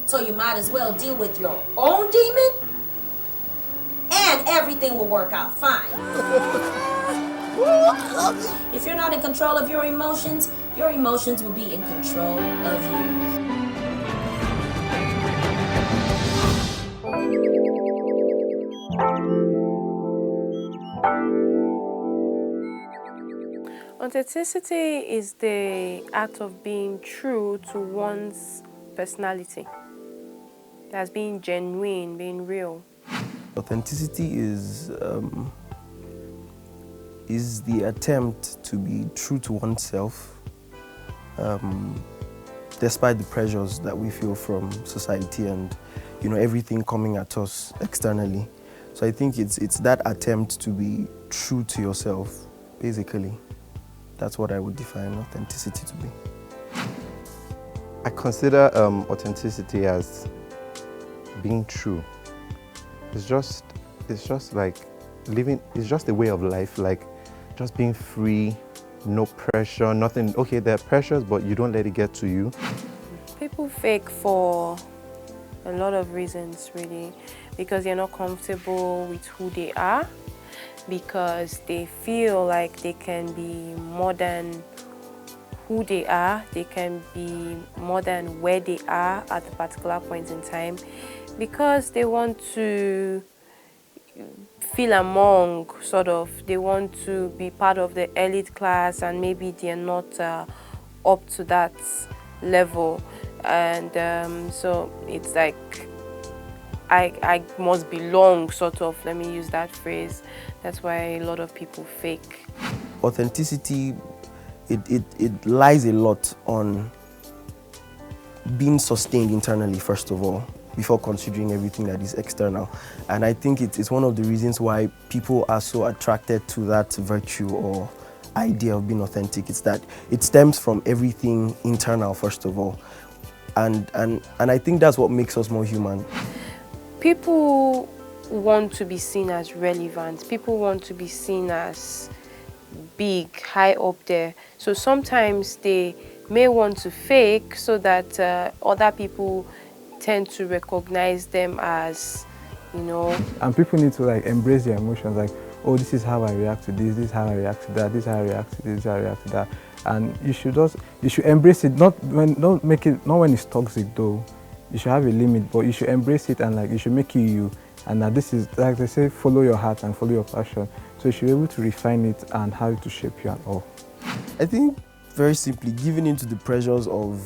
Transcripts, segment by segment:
So you might as well deal with your own demon, and everything will work out fine. If you're not in control of your emotions will be in control of you. Authenticity is the act of being true to one's personality. That's being genuine, being real. Authenticity is the attempt to be true to oneself, despite the pressures that we feel from society and everything coming at us externally. So I think it's that attempt to be true to yourself, basically. That's what I would define authenticity to be. I consider authenticity as being true. It's just like living. It's just a way of life, like just being free, no pressure, nothing. Okay, there are pressures, but you don't let it get to you. People fake for a lot of reasons, really, because they're not comfortable with who they are, because they feel like they can be more than who they are, they can be more than where they are at a particular point in time, because they want to feel among, they want to be part of the elite class, and maybe they're not up to that level. And so it's like, I must belong, let me use that phrase. That's why a lot of people fake. Authenticity, it lies a lot on being sustained internally, first of all, before considering everything that is external. And I think it's one of the reasons why people are so attracted to that virtue or idea of being authentic. It's that it stems from everything internal, first of all. And I think that's what makes us more human. People want to be seen as relevant. People want to be seen as big, high up there. So sometimes they may want to fake so that other people tend to recognize them as, And people need to embrace their emotions, like, oh, this is how I react to this is how I react to that, this is how I react to this, this is how I react to that. And you should embrace it, not when it's toxic though. You should have a limit, but you should embrace it, and you should make it you. And that this is, like they say, follow your heart and follow your passion. So you should be able to refine it and how to shape you and all. I think, very simply, giving into the pressures of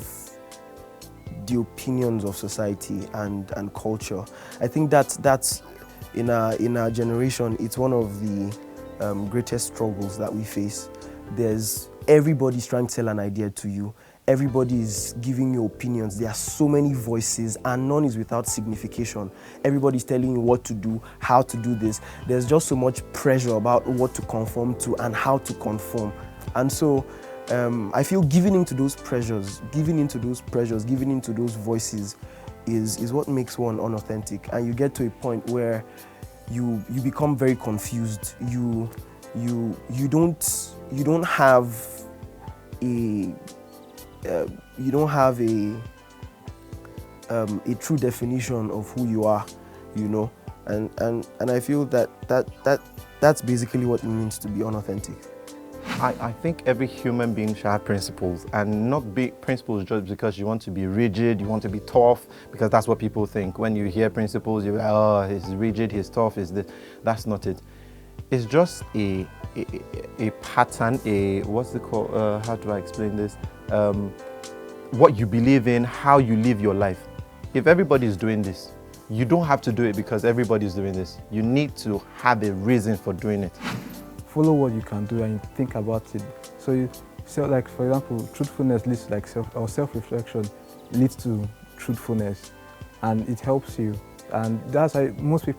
the opinions of society and culture. I think that's in our generation, it's one of the greatest struggles that we face. Everybody's trying to sell an idea to you. Everybody is giving you opinions. There are so many voices and none is without signification. Everybody's telling you what to do, how to do this. There's just so much pressure about what to conform to and how to conform. And so I feel giving into those pressures, giving into those voices is what makes one unauthentic. And you get to a point where you become very confused. You don't have a true definition of who you are, and I feel that's basically what it means to be unauthentic. I think every human being should have principles, and not be principles just because you want to be rigid, you want to be tough, because that's what people think. When you hear principles, you're like, oh, he's rigid, he's tough, he's this. That's not it. It's just a pattern, what's it called? How do I explain this? What you believe in, how you live your life. If everybody's doing this, you don't have to do it because everybody's doing this. You need to have a reason for doing it. Follow what you can do and think about it. So for example, truthfulness leads to self-reflection leads to truthfulness, and it helps you. And that's why the most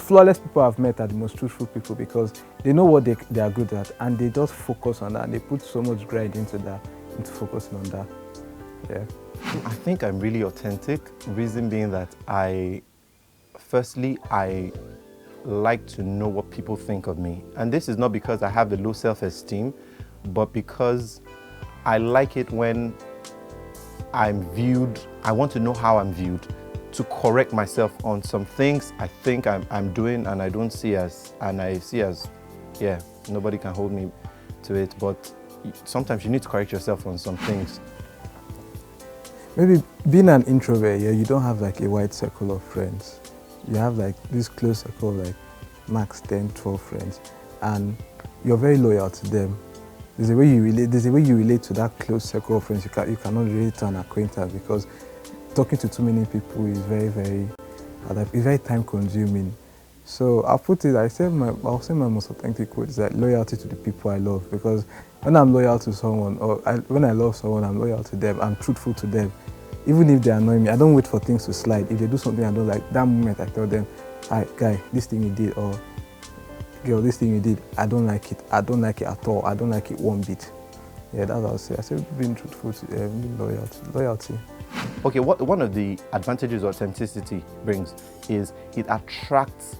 flawless people I've met are the most truthful people, because they know what they are good at and they just focus on that. And they put so much grind into focusing on that. Yeah. I think I'm really authentic. Reason being that I like to know what people think of me. And this is not because I have a low self-esteem, but because I like it when I'm viewed, I want to know how I'm viewed, to correct myself on some things I think I'm doing and I don't see as, and I see as, yeah, nobody can hold me to it, but sometimes you need to correct yourself on some things. Maybe being an introvert, yeah, you don't have like a wide circle of friends. You have like this close circle of like max 10, 12 friends, and you're very loyal to them. There's a way you relate to that close circle of friends. You cannot relate to an acquaintance, because talking to too many people is very time consuming. So I'll say my most authentic quote is that loyalty to the people I love, because when I'm loyal to someone, when I love someone, I'm loyal to them, I'm truthful to them. Even if they annoy me, I don't wait for things to slide. If they do something I don't like, that moment I tell them, "Hi, guy, this thing you did," or "Girl, this thing you did, I don't like it. I don't like it at all. I don't like it one bit." Yeah, that's what I'll say. I say being truthful to being loyalty. Okay, one of the advantages authenticity brings is it attracts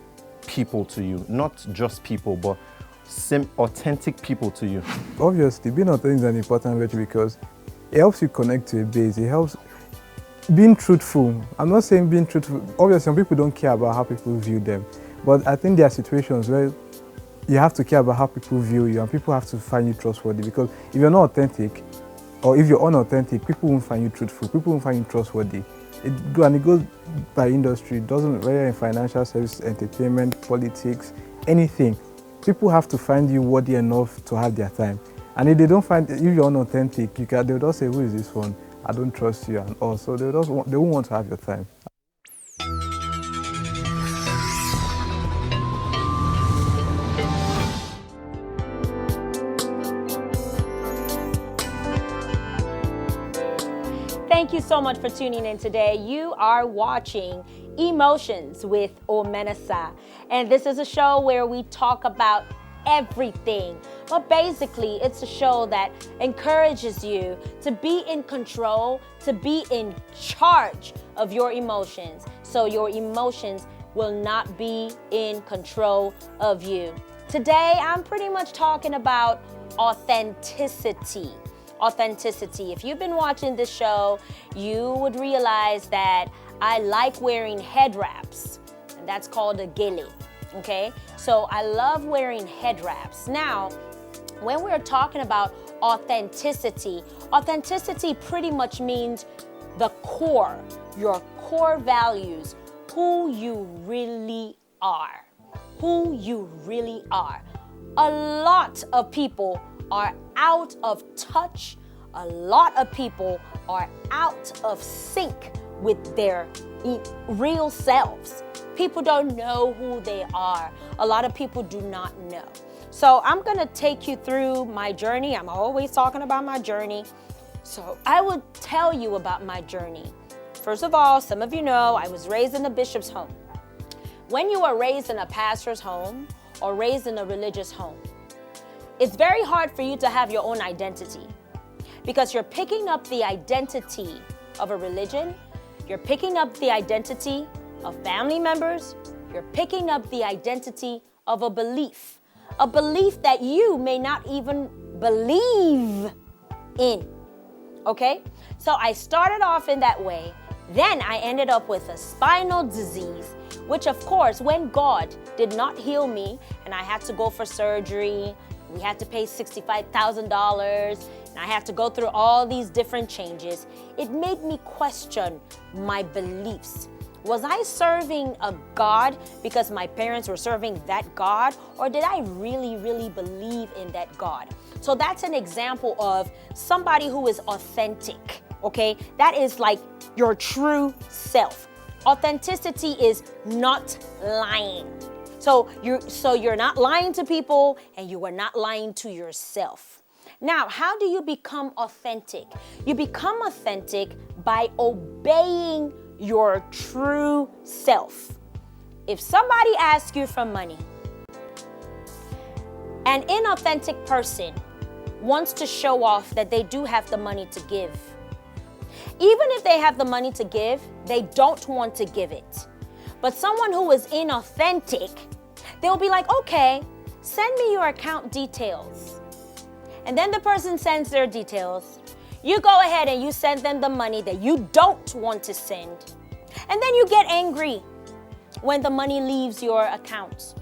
people to you, not just people, but authentic people to you. Obviously, being authentic is an important virtue because it helps you connect to a base. It helps being truthful. I'm not saying being truthful. Obviously, some people don't care about how people view them, but I think there are situations where you have to care about how people view you, and people have to find you trustworthy, because if you're not authentic, or if you're unauthentic, people won't find you truthful, people won't find you trustworthy. It goes by industry. It doesn't, whether in financial services, entertainment, politics, anything. People have to find you worthy enough to have their time. And if they don't find, if you're unauthentic, they'll just say, "Who is this one? I don't trust you," and all. So they won't want to have your time. Thank you so much for tuning in today. You are watching Emotions with Omenesa. And this is a show where we talk about everything. But basically, it's a show that encourages you to be in control, to be in charge of your emotions, so your emotions will not be in control of you. Today, I'm pretty much talking about authenticity. Authenticity. If you've been watching this show, you would realize that I like wearing head wraps, and that's called a gele. Okay, so I love wearing head wraps. Now, when we're talking about authenticity, authenticity pretty much means the core, your core values, who you really are, who you really are. A lot of people are out of touch. A lot of people are out of sync with their real selves. People don't know who they are. A lot of people do not know. So I'm gonna take you through my journey. I'm always talking about my journey. So I will tell you about my journey. First of all, some of you know I was raised in a bishop's home. When you are raised in a pastor's home or raised in a religious home, it's very hard for you to have your own identity, because you're picking up the identity of a religion, you're picking up the identity of family members, you're picking up the identity of a belief that you may not even believe in, okay? So I started off in that way. Then I ended up with a spinal disease, which of course, when God did not heal me and I had to go for surgery, we had to pay $65,000, and I had to go through all these different changes, it made me question my beliefs. Was I serving a God because my parents were serving that God, or did I really, really believe in that God? So that's an example of somebody who is authentic, okay? That is like your true self. Authenticity is not lying. So you're not lying to people, and you are not lying to yourself. Now, how do you become authentic? You become authentic by obeying your true self. If somebody asks you for money, an inauthentic person wants to show off that they do have the money to give. Even if they have the money to give, they don't want to give it. But someone who is inauthentic, they'll be like, "Okay, send me your account details." And then the person sends their details. You go ahead and you send them the money that you don't want to send. And then you get angry when the money leaves your account.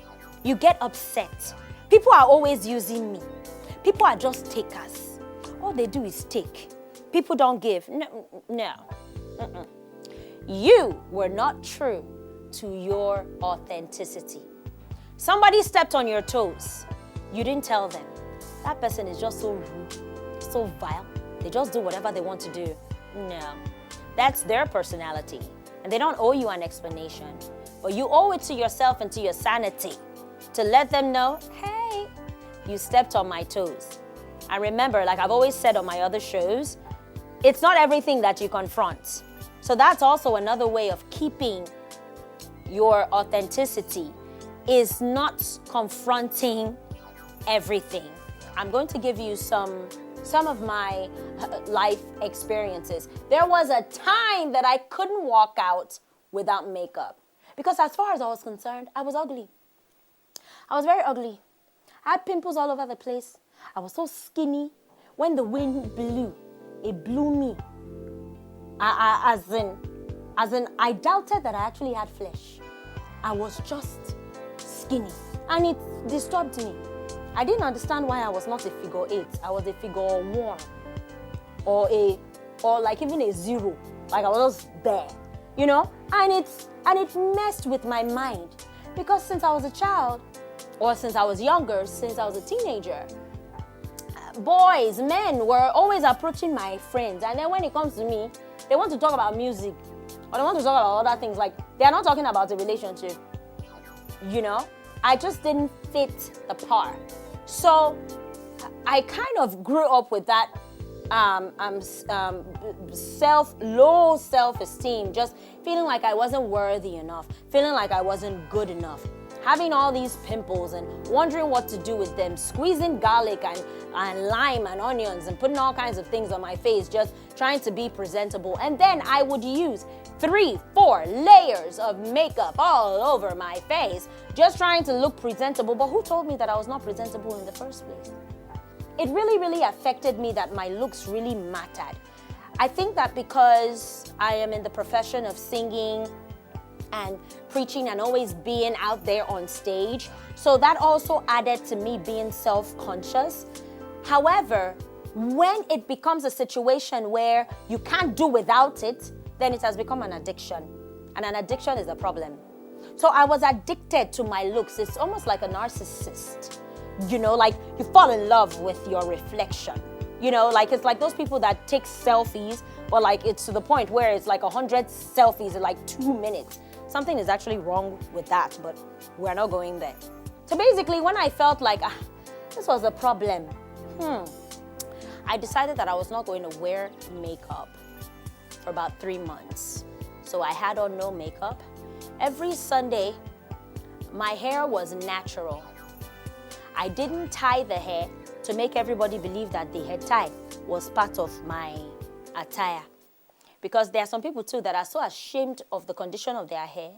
You get upset. People are always using me. People are just takers. All they do is take. People don't give. No. Mm-mm. You were not true to your authenticity. Somebody stepped on your toes. You didn't tell them. That person is just so rude, so vile. They just do whatever they want to do. No, that's their personality. And they don't owe you an explanation. But you owe it to yourself and to your sanity to let them know, hey, you stepped on my toes. And remember, like I've always said on my other shows, it's not everything that you confront. So that's also another way of keeping your authenticity, is not confronting everything. I'm going to give you some of my life experiences. There was a time that I couldn't walk out without makeup. Because as far as I was concerned, I was ugly. I was very ugly. I had pimples all over the place. I was so skinny. When the wind blew, it blew me. As in, I doubted that I actually had flesh. I was just skinny. And it disturbed me. I didn't understand why I was not a figure 8. I was a figure 1. Or like even a 0. Like I was just there. You know? And it messed with my mind. Because since I was a child, or since I was younger, since I was a teenager, boys, men were always approaching my friends. And then when it comes to me, they want to talk about music. Or they want to talk about other things. Like, they are not talking about a relationship. You know? I just didn't fit the part. So I kind of grew up with that low self-esteem, just feeling like I wasn't worthy enough, feeling like I wasn't good enough, having all these pimples and wondering what to do with them, squeezing garlic and lime and onions and putting all kinds of things on my face, just trying to be presentable. And then I would use 3-4 layers of makeup all over my face, just trying to look presentable. But who told me that I was not presentable in the first place? It really, really affected me that my looks really mattered. I think that because I am in the profession of singing and preaching and always being out there on stage, so that also added to me being self-conscious. However, when it becomes a situation where you can't do without it, then it has become an addiction. And an addiction is a problem. So I was addicted to my looks. It's almost like a narcissist. You know, like you fall in love with your reflection. You know, like it's like those people that take selfies, but like it's to the point where it's like 100 selfies in like 2 minutes. Something is actually wrong with that, but we're not going there. So basically, when I felt like this was a problem, I decided that I was not going to wear makeup for about 3 months. So I had on no makeup. Every Sunday, my hair was natural. I didn't tie the hair to make everybody believe that the hair tie was part of my attire. Because there are some people too that are so ashamed of the condition of their hair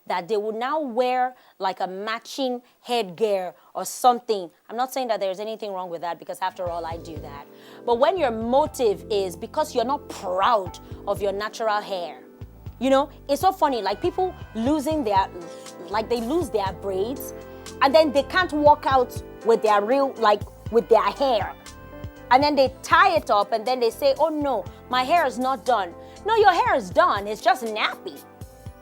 that they would now wear like a matching headgear or something. I'm not saying that there's anything wrong with that, because after all, I do that. But when your motive is because you're not proud of your natural hair, you know, it's so funny, like people losing their, like they lose their braids and then they can't walk out with their real, like with their hair. And then they tie it up and then they say, oh no, my hair is not done. No, your hair is done, it's just nappy.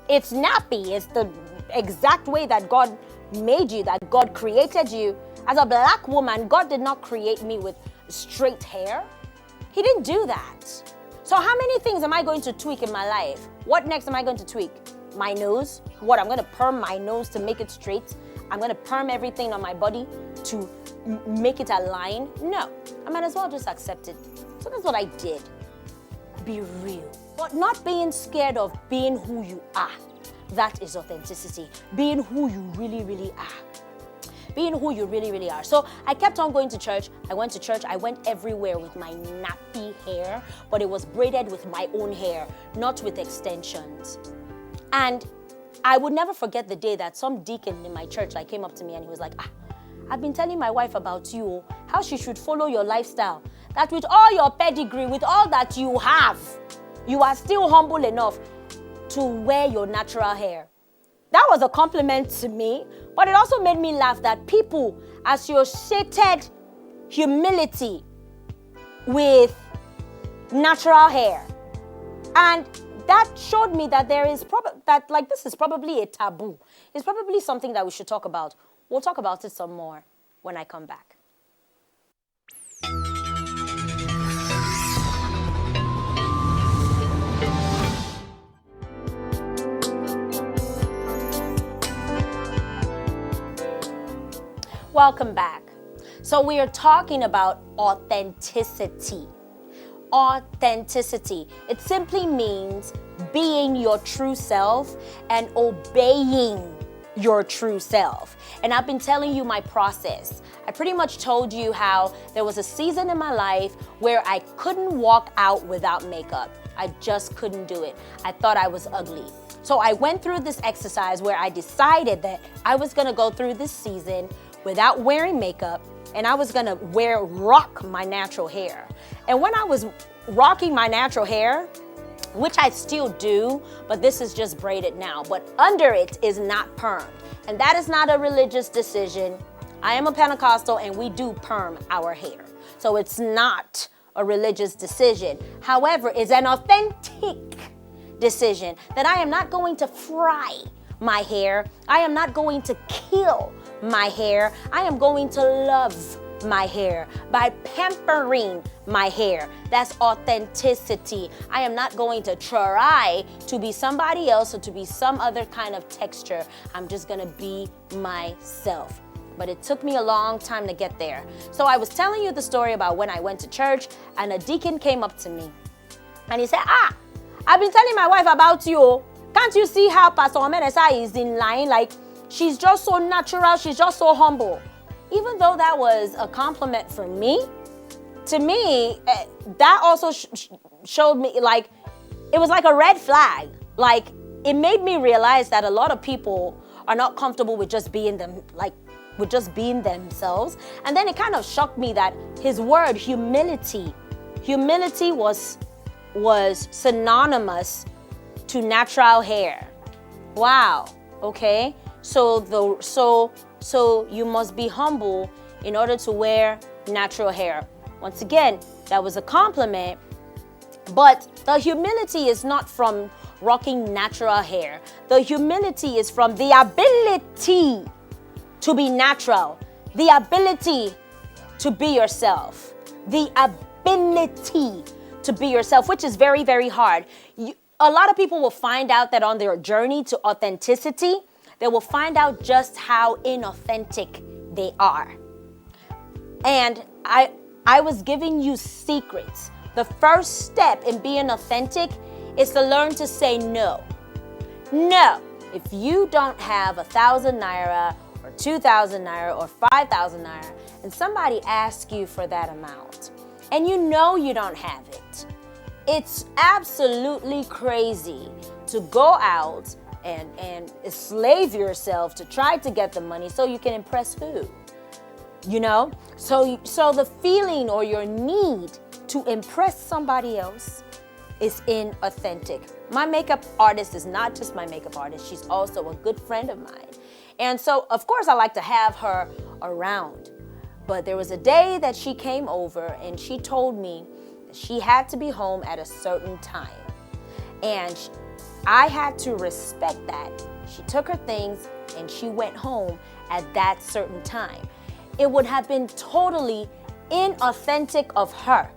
It's nappy, it's the exact way that God made you, that God created you. As a black woman, God did not create me with straight hair. He didn't do that. So how many things am I going to tweak in my life? What next am I going to tweak? My nose? What, I'm going to perm my nose to make it straight? I'm going to perm everything on my body to make it align? No, I might as well just accept it. So that's what I did. Be real. But not being scared of being who you are. That is authenticity. Being who you really, really are. Being who you really, really are. So I kept on going to church. I went to church. I went everywhere with my nappy hair, but it was braided with my own hair, not with extensions. And I would never forget the day that some deacon in my church like came up to me and he was like, I've been telling my wife about you, how she should follow your lifestyle. That with all your pedigree, with all that you have, you are still humble enough to wear your natural hair. That was a compliment to me, but it also made me laugh that people associated humility with natural hair. And that showed me that this is probably a taboo. It's probably something that we should talk about. We'll talk about it some more when I come back. Welcome back. So we are talking about authenticity. Authenticity. It simply means being your true self and obeying your true self. And I've been telling you my process. I pretty much told you how there was a season in my life where I couldn't walk out without makeup. I just couldn't do it. I thought I was ugly. So I went through this exercise where I decided that I was gonna go through this season without wearing makeup, and I was gonna rock my natural hair. And when I was rocking my natural hair, which I still do, but this is just braided now, but under it is not permed. And that is not a religious decision. I am a Pentecostal and we do perm our hair. So it's not a religious decision. However, it's an authentic decision that I am not going to fry my hair. I am not going to kill my hair. I am going to love my hair by pampering my hair. That's authenticity. I am not going to try to be somebody else or to be some other kind of texture. I'm just gonna be myself. But it took me a long time to get there. So I was telling you the story about when I went to church and a deacon came up to me and he said, I've been telling my wife about you. Can't you see how Pastor Omenesa is in line? Like, she's just so natural, she's just so humble. Even though that was a compliment for me, to me, that also showed me, like, it was like a red flag. Like, it made me realize that a lot of people are not comfortable with just being themselves. And then it kind of shocked me that his word, humility was synonymous to natural hair. Wow. Okay. So you must be humble in order to wear natural hair. Once again, that was a compliment, but the humility is not from rocking natural hair. The humility is from the ability to be natural, the ability to be yourself, the ability to be yourself, which is very, very hard. A lot of people will find out that on their journey to authenticity, they will find out just how inauthentic they are. And I was giving you secrets. The first step in being authentic is to learn to say no. No. If you don't have 1,000 naira or 2,000 naira or 5,000 naira and somebody asks you for that amount and you know you don't have it, it's absolutely crazy to go out and slave yourself to try to get the money so you can impress who? You know? So the feeling or your need to impress somebody else is inauthentic. My makeup artist is not just my makeup artist, she's also a good friend of mine. And so, of course, I like to have her around. But there was a day that she came over and she told me that she had to be home at a certain time. And I had to respect that. She took her things and she went home at that certain time. It would have been totally inauthentic of her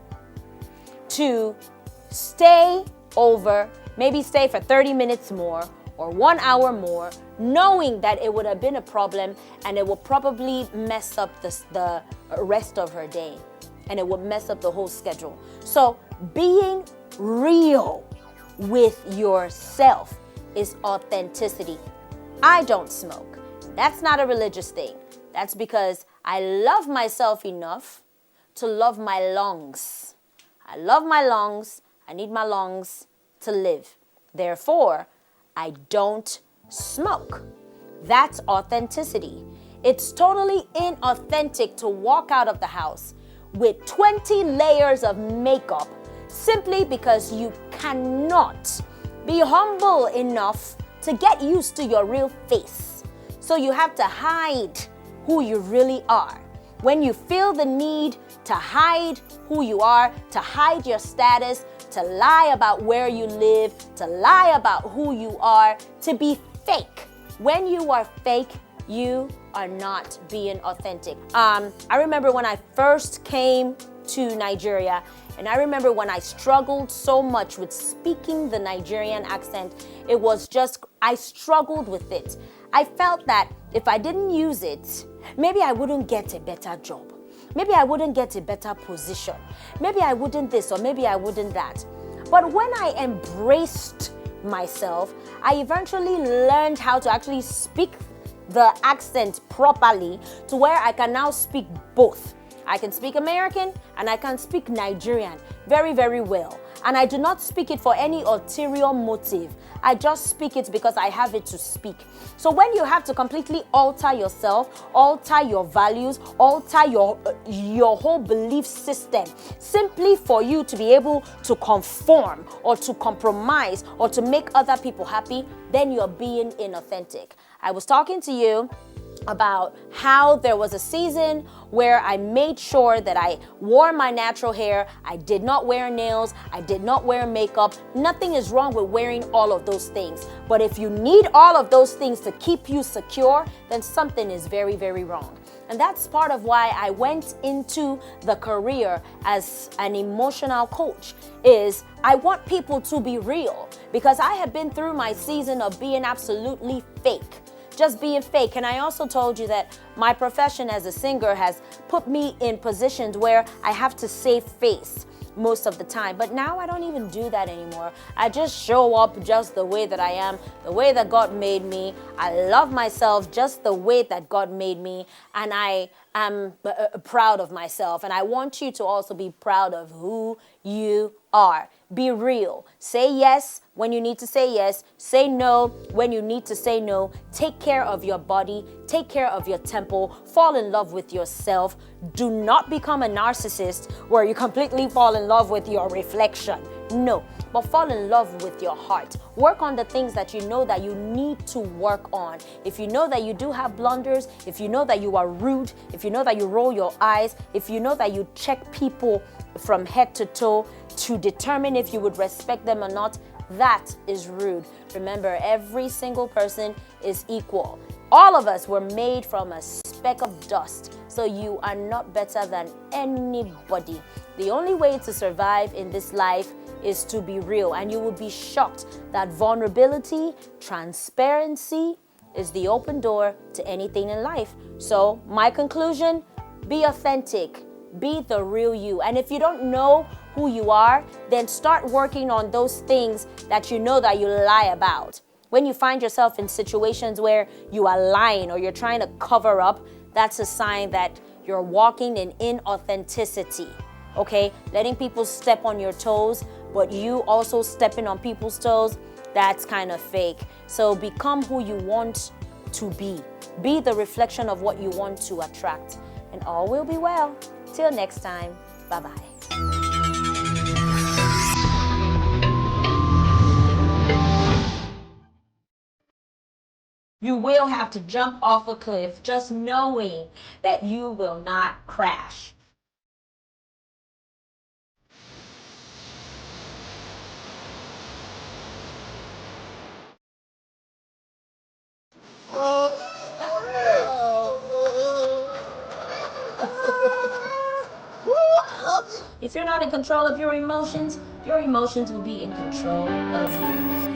to stay over, maybe stay for 30 minutes more or 1 hour more, knowing that it would have been a problem and it would probably mess up the rest of her day and it would mess up the whole schedule. So being real with yourself is authenticity. I don't smoke. That's not a religious thing. That's because I love myself enough to love my lungs. I love my lungs. I need my lungs to live. Therefore, I don't smoke. That's authenticity. It's totally inauthentic to walk out of the house with 20 layers of makeup simply because you cannot be humble enough to get used to your real face. So you have to hide who you really are. When you feel the need to hide who you are, to hide your status, to lie about where you live, to lie about who you are, to be fake. When you are fake, you are not being authentic. I remember when I first came to Nigeria, and I remember when I struggled so much with speaking the Nigerian accent. It was just, I struggled with it. I felt that if I didn't use it, maybe I wouldn't get a better job. Maybe I wouldn't get a better position. Maybe I wouldn't this, or maybe I wouldn't that. But when I embraced myself, I eventually learned how to actually speak the accent properly to where I can now speak both. I can speak American and I can speak Nigerian very, very well. And I do not speak it for any ulterior motive. I just speak it because I have it to speak. So when you have to completely alter yourself, alter your values, alter your whole belief system, simply for you to be able to conform or to compromise or to make other people happy, then you're being inauthentic. I was talking to you about how there was a season where I made sure that I wore my natural hair. I did not wear nails. I did not wear makeup. Nothing is wrong with wearing all of those things. But if you need all of those things to keep you secure, then something is very, very wrong. And that's part of why I went into the career as an emotional coach, is I want people to be real, because I have been through my season of being absolutely fake. Just being fake. And I also told you that my profession as a singer has put me in positions where I have to save face most of the time. But now I don't even do that anymore. I just show up just the way that I am, the way that God made me. I love myself just the way that God made me. And I am proud of myself. And I want you to also be proud of who you are. Be real. Say yes when you need to say yes. Say no when you need to say no. Take care of your body. Take care of your temple. Fall in love with yourself. Do not become a narcissist where you completely fall in love with your reflection. No, but fall in love with your heart. Work on the things that you know that you need to work on. If you know that you do have blunders, if you know that you are rude, if you know that you roll your eyes, if you know that you check people from head to toe to determine if you would respect them or not, that is rude. Remember, every single person is equal. All of us were made from a speck of dust, so you are not better than anybody. The only way to survive in this life is to be real, and you will be shocked that vulnerability, transparency is the open door to anything in life. So my conclusion, be authentic, be the real you. And if you don't know who you are, then start working on those things that you know that you lie about. When you find yourself in situations where you are lying or you're trying to cover up, that's a sign that you're walking in inauthenticity. Okay, letting people step on your toes, but you also stepping on people's toes, that's kind of fake. So become who you want to be. Be the reflection of what you want to attract, and all will be well. Till next time, bye-bye. You will have to jump off a cliff just knowing that you will not crash. If you're not in control of your emotions will be in control of you.